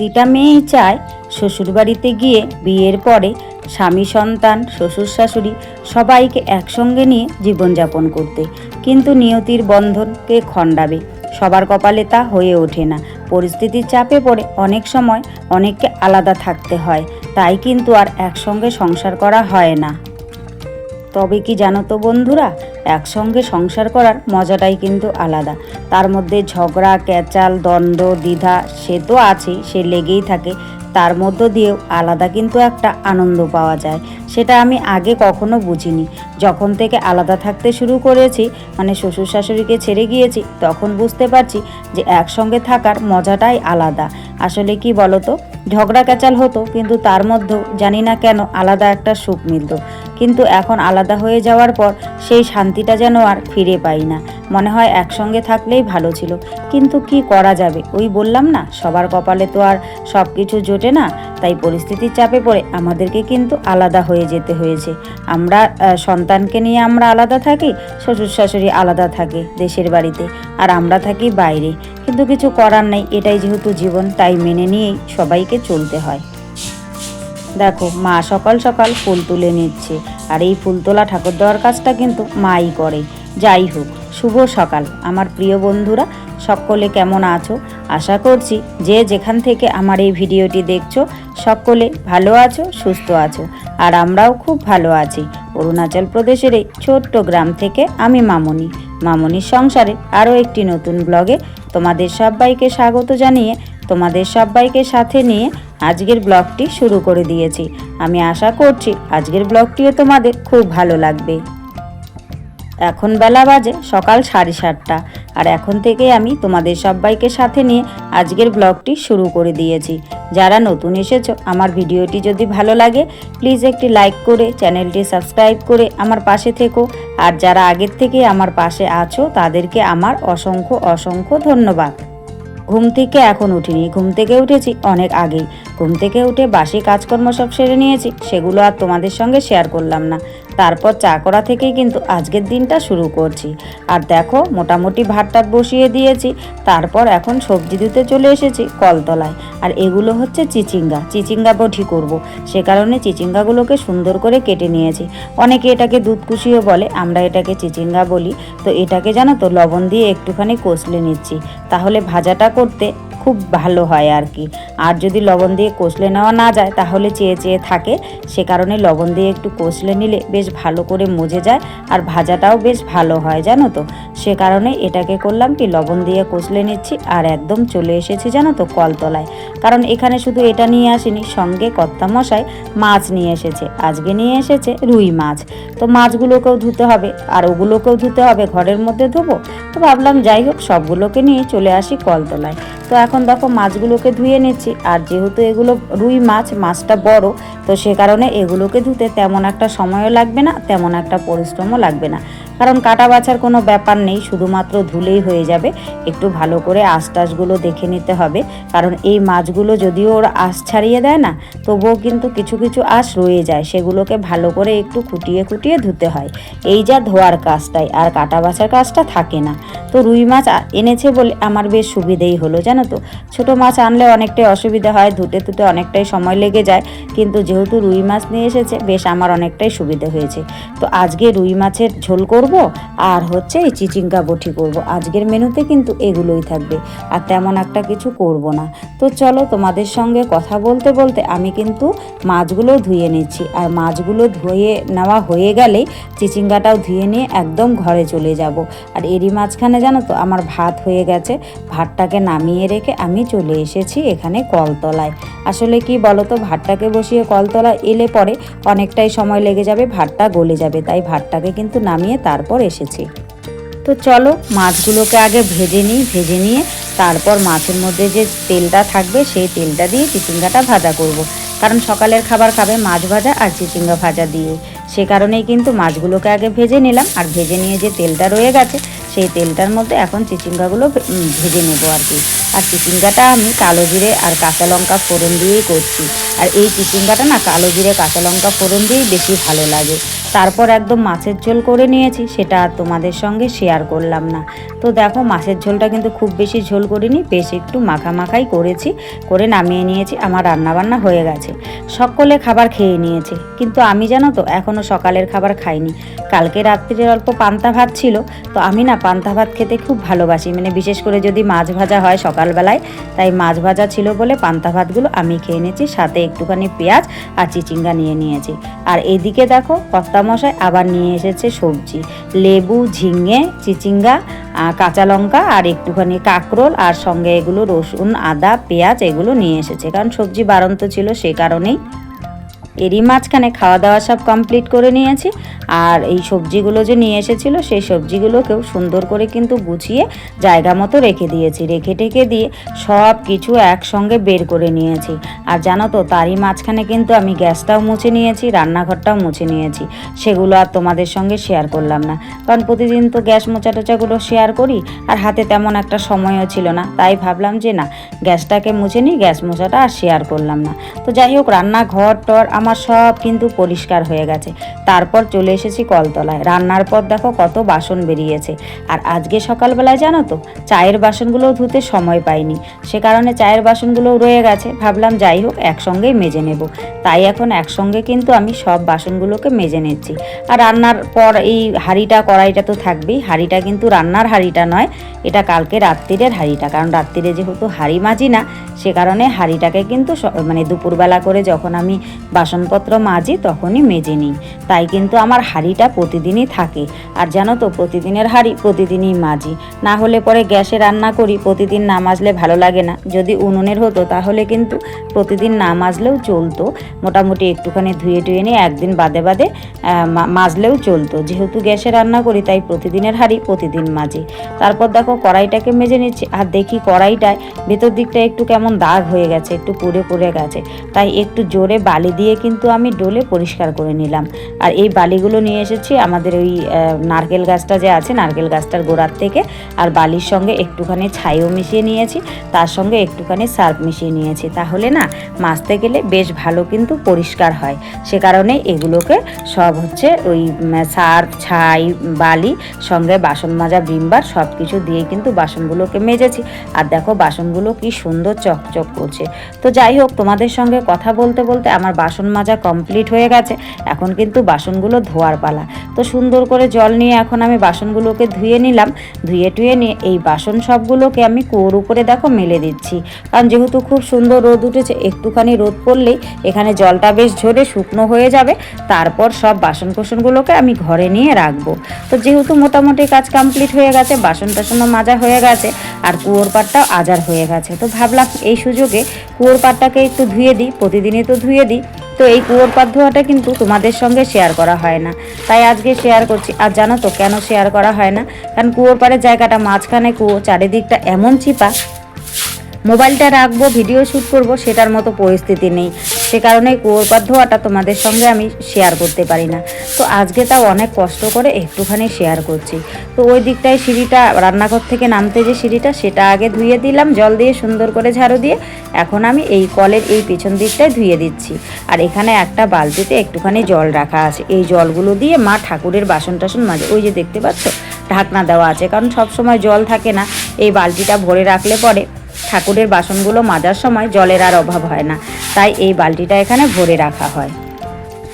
প্রতিটা মেয়েই চায় শ্বশুরবাড়িতে গিয়ে বিয়ের পরে স্বামী সন্তান শ্বশুর শাশুড়ি সবাইকে একসঙ্গে নিয়ে জীবনযাপন করতে, কিন্তু নিয়তির বন্ধনকে খণ্ডাবে। সবার কপালে তা হয়ে ওঠে না। পরিস্থিতির চাপে পড়ে অনেক সময় অনেককে আলাদা থাকতে হয়, তাই কিন্তু আর একসঙ্গে সংসার করা হয় না। তবে কি জানো তো বন্ধুরা, একসঙ্গে সংসার করার মজাটাই কিন্তু আলাদা। তার মধ্যে ঝগড়া ক্যাচাল দ্বন্দ্ব দ্বিধা সে তো আছেই, সে লেগেই থাকে। তার মধ্য দিয়েও আলাদা কিন্তু একটা আনন্দ পাওয়া যায়। সেটা আমি আগে কখনো বুঝিনি। যখন থেকে আলাদা থাকতে শুরু করেছি, মানে শ্বশুর শাশুড়িকে ছেড়ে গিয়েছি, তখন বুঝতে পারছি যে একসঙ্গে থাকার মজাটাই আলাদা। আসলে কি বলো তো, ঝগড়া ক্যাচাল হতো, কিন্তু তার মধ্যেও জানি না কেন আলাদা একটা সুখ মিলত। কিন্তু এখন আলাদা হয়ে যাওয়ার পর সেই শান্তিটা যেন আর ফিরে পাই না। মনে হয় একসঙ্গে থাকলেই ভালো ছিল, কিন্তু কি করা যাবে, ওই বললাম না, সবার কপালে তো আর সব কিছু জোটে না। তাই পরিস্থিতির চাপে পড়ে আমাদেরকে কিন্তু আলাদা হয়ে যেতে হয়েছে। আমরা সন্তানকে নিয়ে আমরা আলাদা থাকি, শ্বশুর শাশুড়ি আলাদা থাকে দেশের বাড়িতে, আর আমরা থাকি বাইরে। কিন্তু কিছু করার নেই, এটাই যেহেতু জীবন, তাই মেনে নিয়েই সবাইকে চলতে হয়। দেখো মা সকাল সকাল ফুল তুলে নিচ্ছে, আর এই ফুল তোলা ঠাকুর দেওয়ার কাজটা কিন্তু মাই করে। যাই হোক, শুভ সকাল আমার প্রিয় বন্ধুরা, সকলে কেমন আছো? আশা করছি যে যেখান থেকে আমার এই ভিডিওটি দেখছো সকলে ভালো আছো, সুস্থ আছো। আর আমরাও খুব ভালো আছি। অরুণাচল প্রদেশের এই ছোট্ট গ্রাম থেকে আমি মামনির সংসারে আরও একটি নতুন ব্লগে তোমাদের সবাইকে স্বাগত জানিয়ে তোমাদের সবাইকে সাথে নিয়ে আজকের ব্লগটি শুরু করে দিয়েছি। আমি আশা করছি আজকের ব্লগটিও তোমাদের খুব ভালো লাগবে। এখন বেলা বাজে সকাল 7:30, আর এখন থেকে আমি তোমাদের সবাইকে সাথে নিয়ে আজকের ব্লগটি শুরু করে দিয়েছি। যারা নতুন এসেছো, আমার ভিডিওটি যদি ভালো লাগে প্লিজ একটি লাইক করে চ্যানেলটি সাবস্ক্রাইব করে আমার পাশে থেকো। আর যারা আগের থেকে আমার পাশে আছো তাদেরকে আমার অসংখ্য অসংখ্য ধন্যবাদ। ঘুম থেকে এখন উঠিনি, ঘুম থেকে উঠেছি অনেক আগেই। ঘুম থেকে উঠে বাসি কাজকর্ম সব সেরে নিয়েছি, সেগুলো আর তোমাদের সঙ্গে শেয়ার করলাম না। তারপর চা করা থেকেই কিন্তু আজকের দিনটা শুরু করছি। আর দেখো মোটামুটি ভাতটা বসিয়ে দিয়েছি। তারপর এখন সবজি ধুতে চলে এসেছি কলতলায়। আর এগুলো হচ্ছে চিচিঙ্গা বটি করব। সে কারণে চিচিঙ্গাগুলোকে সুন্দর করে কেটে নিয়েছি। অনেকে এটাকে দুধকুশিও বলে, আমরা এটাকে চিচিঙ্গা বলি। তো এটাকে জানো তো লবণ দিয়ে একটুখানি কষলে নিচ্ছি, তাহলে ভাজাটা করতে খুব ভালো হয় আর কি। আর যদি লবণ দিয়ে কষলে নেওয়া না যায় তাহলে চেয়ে চেয়ে থাকে, সে কারণে লবণ দিয়ে একটু কষলে নিলে বেশ ভালো করে মজে যায়, আর ভাজাটাও বেশ ভালো হয় জানো তো। সে কারণে এটাকে করলাম কি, লবণ দিয়ে কষলে নিচ্ছি। আর একদম চলে এসেছি জানো তো কলতলায়, কারণ এখানে শুধু এটা নিয়ে আসিনি, সঙ্গে কর্তামশাই মাছ নিয়ে এসেছে। আজকে নিয়ে এসেছে রুই মাছ। তো মাছগুলোকেও ধুতে হবে, আর ওগুলোকেও ধুতে হবে, ঘরের মধ্যে ধোবো। তো ভাবলাম যাই হোক সবগুলোকে নিয়ে চলে আসি কলতলায়। তো এখন দেখো মাছগুলোকে ধুয়ে নিচ্ছি। আর যেহেতু এগুলো রুই মাছ, মাছটা বড়, তো সে কারণে এগুলোকে ধুতে তেমন একটা সময়ও লাগবে না, তেমন একটা পরিশ্রমও লাগবে না, কারণ কাটা বাছার কোনো ব্যাপার নেই, শুধুমাত্র ধুলেই হয়ে যাবে। একটু ভালো করে আঁশ টাশগুলো দেখে নিতে হবে, কারণ এই মাছগুলো যদিও ওরা আঁশ ছাড়িয়ে দেয় না, তবুও কিন্তু কিছু কিছু আঁশ রয়ে যায়, সেগুলোকে ভালো করে একটু খুঁটিয়ে খুঁটিয়ে ধুতে হয়। এই যা ধোয়ার কাজটাই, আর কাটা বাছার কাজটা থাকে না। তো রুই মাছ এনেছে বলে আমার বেশ সুবিধেই হলো জানো তো। ছোটো মাছ আনলে অনেকটাই অসুবিধা হয়, ধুতে ধুতে অনেকটাই সময় লেগে যায়, কিন্তু যেহেতু রুই মাছ নিয়ে এসেছে বেশ আমার অনেকটাই সুবিধে হয়েছে। তো আজকে রুই মাছের ঝোল করব, আর হচ্ছে এই চিচিঙ্গা বটি করব। আজকের মেনুতে কিন্তু এগুলোই থাকবে, আর তেমন একটা কিছু করব না। তো চলো তোমাদের সঙ্গে কথা বলতে বলতে আমি কিন্তু মাছগুলো ধুয়ে নিচ্ছি। আর মাছগুলো ধুয়ে নেওয়া হয়ে গেলেই চিচিঙ্গাটাও ধুয়ে নিয়ে একদম ঘরে চলে যাব। আর এরই মাঝখানে জানো তো আমার ভাত হয়ে গেছে। ভাতটাকে নামিয়ে রেখে আমি চলে এসেছি এখানে কলতলায়। আসলে কি বলো তো, ভাতটাকে বসিয়ে কলতলায় এলে পরে অনেকটাই সময় লেগে যাবে, ভাতটা গলে যাবে, তাই ভাতটাকে কিন্তু নামিয়ে তারপর এসেছি। তো চলো মাছগুলোকে আগে ভেজে নিই, ভেজে নিয়ে তারপর মাছের মধ্যে যে তেলটা থাকবে সেই তেলটা দিয়ে চিচিঙ্গাটা ভাজা করব। কারণ সকালের খাবার খাবে মাছ ভাজা আর চিচিঙ্গা ভাজা দিয়ে, সে কারণেই কিন্তু মাছগুলোকে আগে ভেজে নিলাম। আর ভেজে নিয়ে যে তেলটা রয়ে গেছে সেই তেলটার মধ্যে এখন চিচিঙ্গাগুলো ভেজে নেবো আর কি। আর চিচিঙ্গাটা আমি কালো জিরে আর কাঁচা লঙ্কা ফোড়ন দিয়েই করছি। আর এই চিচিঙ্গাটা না কালো জিরে কাঁচা লঙ্কা ফোড়ন দিয়েই বেশি ভালো লাগে। তারপর একদম মাছের ঝোল করে নিয়েছি, সেটা আর তোমাদের সঙ্গে শেয়ার করলাম না। তো দেখো মাছের ঝোলটা কিন্তু খুব বেশি ঝোল করিনি, বেশ একটু মাখামাখাই করেছি, করে নামিয়ে নিয়েছি। আমার রান্নাবান্না হয়ে গেছে, সকলে খাবার খেয়ে নিয়েছে, কিন্তু আমি জানো তো এখনও সকালের খাবার খাইনি। কালকে রাত্রির অল্প পান্তা ভাত ছিল, তো আমি না পান্তা ভাত খেতে খুব ভালোবাসি, মানে বিশেষ করে যদি মাছ ভাজা হয় সকালবেলায়, তাই মাছ ভাজা ছিল বলে পান্তা ভাতগুলো আমি খেয়ে নিয়েছি, সাথে একটুখানি পেঁয়াজ আর চিচিঙ্গা নিয়ে নিয়েছি। আর এদিকে দেখো কর্তামশাই আবার নিয়ে এসেছে সবজি, লেবু, ঝিঙে, চিচিঙ্গা, কাঁচা লঙ্কা আর একটুখানি কাঁকরোল, আর সঙ্গে এগুলো রসুন, আদা, পেঁয়াজ এগুলো নিয়ে এসেছে, কারণ সবজি বাড়ন্ত ছিল সে কারণেই। এরই মাঝখানে খাওয়া দাওয়া সব কমপ্লিট করে নিয়েছি। আর এই সবজিগুলো যে নিয়ে এসেছিলো সেই সবজিগুলোকেও সুন্দর করে কিন্তু গুছিয়ে জায়গা মতো রেখে দিয়েছি, রেখে টেকে দিয়ে সব কিছু একসঙ্গে বের করে নিয়েছি। আর জানো তো তারই মাঝখানে কিন্তু আমি গ্যাসটাও মুছে নিয়েছি, রান্নাঘরটাও মুছে নিয়েছি, সেগুলো আর তোমাদের সঙ্গে শেয়ার করলাম না, কারণ প্রতিদিন তো গ্যাস মোছা টোচাগুলো শেয়ার করি, আর হাতে তেমন একটা সময়ও ছিল না, তাই ভাবলাম যে না গ্যাসটাকে মুছে নিই, গ্যাস মোছাটা আর শেয়ার করলাম না। তো যাই হোক রান্নাঘর টর আমার সব কিন্তু পরিষ্কার হয়ে গেছে। তারপর চলে এসেছি কলতলায়। রান্নার পর দেখো কত বাসন বেরিয়েছে। আর আজকে সকালবেলায় জানো তো চায়ের বাসনগুলো ধুতে সময় পাইনি, সে কারণে চায়ের বাসনগুলোও রয়ে গেছে, ভাবলাম যাই হোক একসঙ্গেই মেজে নেব, তাই এখন একসঙ্গে কিন্তু আমি সব বাসনগুলোকে মেজে নিচ্ছি। আর রান্নার পর এই হাঁড়িটা কড়াইটা তো থাকবেই, হাঁড়িটা কিন্তু রান্নার হাঁড়িটা নয়, এটা কালকে রাত্রিরের হাঁড়িটা, কারণ রাত্রিরে যেহেতু হাঁড়ি মাজি না সে কারণে হাঁড়িটাকে কিন্তু মানে দুপুরবেলা করে যখন আমি বাসনপত্র মাজি তখনই মেজে নিই, তাই কিন্তু আমার হাঁড়িটা প্রতিদিনই থাকে। আর জানো তো প্রতিদিনের হাঁড়ি প্রতিদিনই মাজি, না হলে পরে গ্যাসে রান্না করি, প্রতিদিন না মাজলে ভালো লাগে না। যদি উনুনের হতো তাহলে কিন্তু প্রতিদিন না মাজলেও চলতো, মোটামুটি একটুখানি ধুয়ে টুয়ে নিয়ে একদিন বাদে বাদে মাজলেও চলতো। যেহেতু গ্যাসে রান্না করি তাই প্রতিদিনের হাঁড়ি প্রতিদিন মাজি। তারপর দেখো কড়াইটাকে মেজে নিচ্ছি, আর দেখি কড়াইটায় ভেতর দিকটা একটু কেমন দাগ হয়ে গেছে, একটু পুড়ে পুড়ে গেছে, তাই একটু জোরে বালি দিয়ে কিন্তু আমি ডলে পরিষ্কার করে নিলাম। আর এই বালিগুলো নিয়ে এসেছি আমাদের ওই নারকেল গাছটা যে আছে, নারকেল গাছটার গোড়ার থেকে, আর বালির সঙ্গে একটুখানি ছাইও মিশিয়ে নিয়েছি, তার সঙ্গে একটুখানি সার্ফ মিশিয়ে নিয়েছি, তাহলে না মাজতে গেলে বেশ ভালো কিন্তু পরিষ্কার হয়। সে কারণে এগুলোকে সব হচ্ছে ওই সার্ফ, ছাই, বালি সঙ্গে বাসন মাজা ভিমবার সব কিছু দিয়ে কিন্তু বাসনগুলোকে মেজেছি। আর দেখো বাসনগুলো কি সুন্দর চকচক করছে। তো যাই হোক তোমাদের সঙ্গে কথা বলতে বলতে আমার বাসন মাজা কমপ্লিট হয়ে গেছে, এখন কিন্তু বাসনগুলো ধোয়ার পালা। তো সুন্দর করে জল নিয়ে এখন আমি বাসনগুলোকে ধুয়ে নিলাম, ধুয়ে টুয়ে নিয়ে এই বাসন সবগুলোকে আমি কুয়োর উপরে দেখো মেলে দিচ্ছি, কারণ যেহেতু খুব সুন্দর রোদ উঠেছে, একটুখানি রোদ পড়লেই এখানে জলটা বেশ ঝরে শুকনো হয়ে যাবে, তারপর সব বাসন কোসনগুলোকে আমি ঘরে নিয়ে রাখবো। তো যেহেতু মোটামুটি কাজ কমপ্লিট হয়ে গেছে, বাসন টাসনও মাজা হয়ে গেছে, আর কুয়োর পাড়টাও আজার হয়ে গেছে, তো ভাবলাম এই সুযোগে কুয়োর পাড়টাকে একটু ধুয়ে দিই, প্রতিদিনই তো ধুয়ে দিই। তো এই কুয়োর পাড় ধোয়াটা কিন্তু তোমাদের সঙ্গে শেয়ার করা হয় না, তাই আজকে শেয়ার করছি। আর জানো তো কেন শেয়ার করা হয় না, কারণ কুয়োর পাড়ের জায়গাটা মাঝখানে কুয়ো, চারিদিকটা এমন চিপা, মোবাইলটা রাখবো ভিডিও শ্যুট করব সেটার মতো পরিস্থিতি নেই, সে কারণে কুয়োর পাড় ধোয়াটা তোমাদের সঙ্গে আমি শেয়ার করতে পারি না। তো আজকে তাও অনেক কষ্ট করে একটুখানি শেয়ার করছি। তো ওই দিকটায় সিঁড়িটা, রান্নাঘর থেকে নামতে যে সিঁড়িটা, সেটা আগে ধুয়ে দিলাম জল দিয়ে সুন্দর করে ঝাড়ু দিয়ে, এখন আমি এই কলের এই পিছন দিকটায় ধুয়ে দিচ্ছি। আর এখানে একটা বালতিতে একটুখানি জল রাখা আছে, এই জলগুলো দিয়ে মা ঠাকুরের বাসন টাসন মাজে, ওই যে দেখতে পাচ্ছ ঢাকনা দেওয়া আছে, কারণ সব সময় জল থাকে না, এই বালতিটা ভরে রাখলে পরে ঠাকুরের বাসনগুলো মাজার সময় জলের আর অভাব হয় না, তাই এই বালতিটা এখানে ভরে রাখা হয়।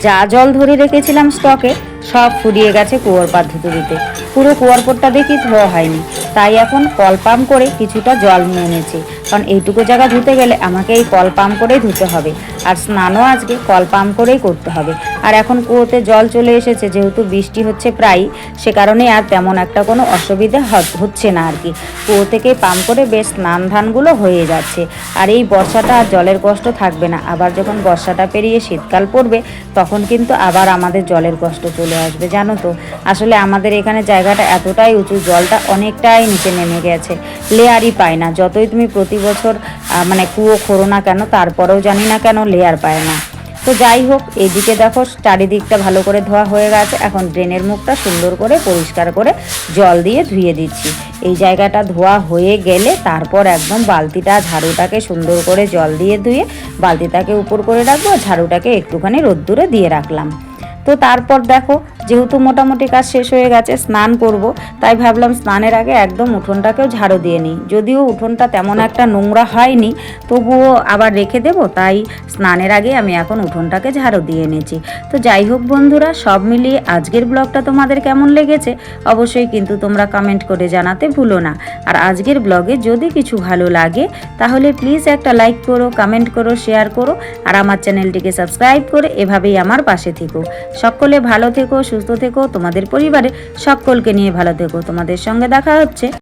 যা জল ধরে রেখেছিলাম স্টকে সব ফুরিয়ে গেছে কুয়োর পাড় ধুতে দিতে, পুরো কুয়োর পাড়টা দেখি ধোয়া হয়নি, তাই এখন কল পাম্প করে কিছুটা জল নিয়ে এনেছি, কারণ এইটুকু জায়গা ধুতে গেলে আমাকে এই কল পাম্প করেই ধুতে হবে, আর স্নানও আজকে কল পাম্প করেই করতে হবে। আর এখন কুয়োতে জল চলে এসেছে, যেহেতু বৃষ্টি হচ্ছে প্রায়, সে কারণে আর তেমন একটা কোনো অসুবিধা হচ্ছে না আর কি, কুয়ো থেকে পাম্প করে বেশ স্নান ধানগুলো হয়ে যাচ্ছে। আর এই বর্ষাটা আর জলের কষ্ট থাকবে না, আবার যখন বর্ষাটা পেরিয়ে শীতকাল পড়বে তখন কিন্তু আবার আমাদের জলের কষ্ট চলে আসবে। জানো তো আসলে আমাদের এখানে জায়গাটা এতটাই উঁচু, জলটা অনেকটাই নিচে নেমে গেছে, লেয়ারই পায় না, যতই তুমি প্রতি বছর মানে কুয়ো খোঁড়ো না কেন, তারপরেও জানি না কেন লেয়ার পায় না। তো যাই হোক এইদিকে দেখো চারিদিকটা ভালো করে ধোয়া হয়ে গেছে, এখন ড্রেনের মুখটা সুন্দর করে পরিষ্কার করে জল দিয়ে ধুয়ে দিচ্ছি। এই জায়গাটা ধোয়া হয়ে গেলে তারপর একদম বালতিটা ঝাড়ুটাকে সুন্দর করে জল দিয়ে ধুয়ে বালতিটাকে উপর করে রাখবো, ঝাড়ুটাকে একটুখানি রোদ্দুরে দিয়ে রাখলাম। তো তারপর দেখো যেহেতু মোটামুটি কাজ শেষ হয়ে গেছে, স্নান করব, তাই ভাবলাম স্নানের আগে একদম উঠোনটাকেও ঝাড়ু দিয়ে নিই। যদিও উঠোনটা তেমন একটা নোংরা হয়নি, তবুও আবার রেখে দেবো, তাই স্নানের আগে আমি এখন উঠোনটাকে ঝাড়ু দিয়ে এনেছি। তো যাই হোক বন্ধুরা, সব মিলিয়ে আজকের ব্লগটা তোমাদের কেমন লেগেছে অবশ্যই কিন্তু তোমরা কমেন্ট করে জানাতে ভুলো না। আর আজকের ব্লগে যদি কিছু ভালো লাগে তাহলে প্লিজ একটা লাইক করো, কমেন্ট করো, শেয়ার করো, আর আমার চ্যানেলটিকে সাবস্ক্রাইব করে এভাবেই আমার পাশে থেকো। সকলে ভালো থেকো, সুস্থ থেকো, তোমাদের পরিবারে সকলকে নিয়ে ভালো থেকো। তোমাদের সঙ্গে দেখা হচ্ছে